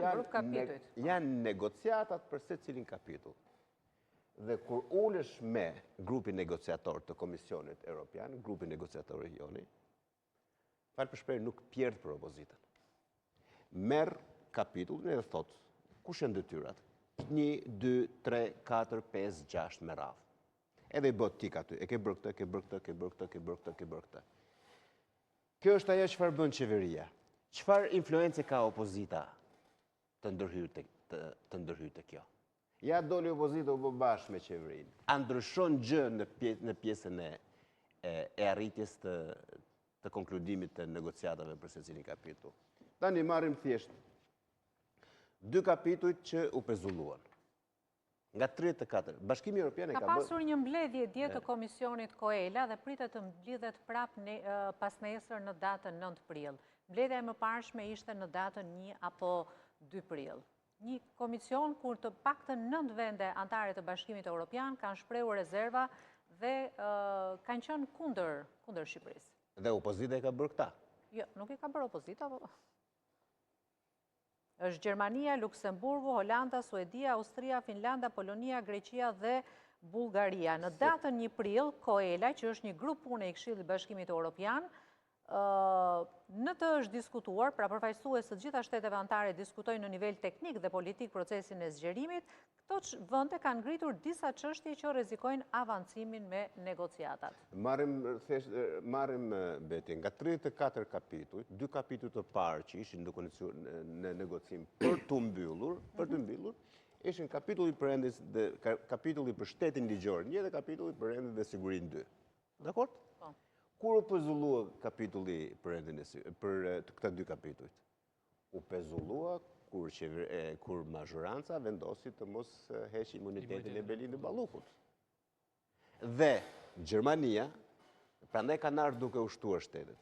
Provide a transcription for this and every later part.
janë negociatat për se cilin kapitull. Dhe kur ulesh me grupin negociator të Komisionit Europian, grupin negociator regioni, falë për shpreh nuk pjerdh për opozitën. Merë kapitullin edhe thot, kush janë detyrat? 1, 2, 3, 4, 5, 6 me radhë. Edhe i bët tik aty, e ke bërë këtë, ke bërë këtë, ke bërë këtë, ke bërë këtë, ke bërë këtë. Kjo është ajo çfarë bën qeveria. Çfarë influencë ka opozita të ndërhyrë të kjo? Ja doli opozita u bë bashkë me qeverinë. A ndryshon gjë në pjesën e arritjes të konkludimit të negociatave për secilin kapitull. Tani marrim thjesht 2 kapitujt që u pezulluan. Nga 34, Bashkimi Evropian ka pasur një mbledhje dje të Komisionit Koela dhe pritet të mblidhet prap pas nesër në datën 9 prill. Mbledhja e mëparshme ishte në datën 1 apo 2 prill. Një komision kur të paktën 9 vende antare të Bashkimit Evropian kanë shprehur rezerva dhe kanë qenë kundër Shqipërisë. Dhe opozita e ka bërë këta? Jo, nuk e ka bërë opozita, po. Është Gjermania, Luksemburgu, Holanda, Suedia, Austria, Finlanda, Polonia, Greqia dhe Bullgaria. Në datën 1 prill, Koela, që është një grup pune i Këshillit Bashkimit Evropian, në të është diskutuar, pra përfaqësues të gjitha shteteve anëtare diskutojnë në nivel teknik dhe politik procesin e zgjerimit, këto vende kanë ngritur disa çështje që rrezikojnë avancimin me negociatat. Marrim Beti, nga 34 kapitujt, 2 kapitujt të parë që ishin në negocim për të mbyllur, ishin kapitulli për shtetin ligjor 1 dhe kapitulli për rendin dhe sigurinë 2. Dakord? Kur u pezullua kapitulli për këta 2 kapitujt? U pezullua kur mazhoranca vendosi të mos heqë imunitetin e Belindit Ballukut. Dhe Gjermania, prandaj kanë ardhur duke ushtuar shtetet.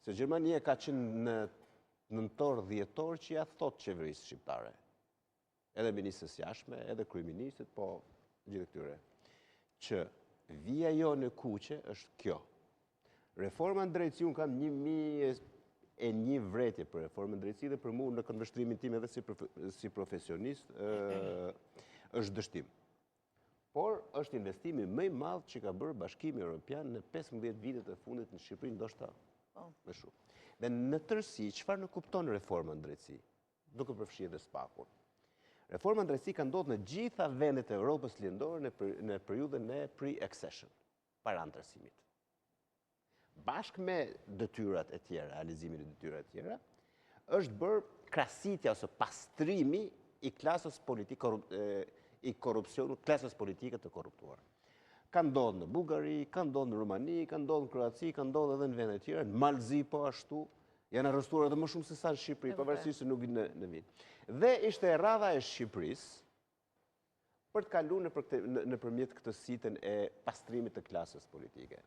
Se Gjermania ka qenë në nëntor-dhjetor që ja thot qeverisë shqiptare. Edhe ministrës jashtme, edhe kryeministit, po gjithë këtyre. Që vija jo në kuqe është kjo. Reforma në drejtësi, unë kam 1001 vretje për reformën në drejtësi dhe për mu në këndvështrimin tim edhe si profesionist është dështim. Por është investimi më i madh që ka bërë Bashkimi Evropian në 15 vitet e fundit në Shqipëri, ndoshta më shumë. Dhe në tërësi, çfarë nuk kupton reforma në drejtësi, duke përfshirë edhe SPAK-un. Reforma në drejtësi ka ndodhur në gjitha vendet e Evropës lindore në periudhën e pre-accession, para antarësimit. Bashkë me detyrat e tjera, realizimin e detyrat e tjera, është bërë krasitja ose pastrimi i klasës klasës politike të korruptuar. Ka ndodhur në Bullgari, ka ndodhur në Rumani, ka ndodhur në Kroaci, ka ndodhur edhe në vende të tjera, në Malzi po ashtu, janë arrestuar edhe më shumë se sa në Shqipëri, pavarësisht se nuk vinë në vit. Dhe ishte radha e Shqipërisë për të kaluar nëpërmjet këtë sitën e pastrimit të klasës politike.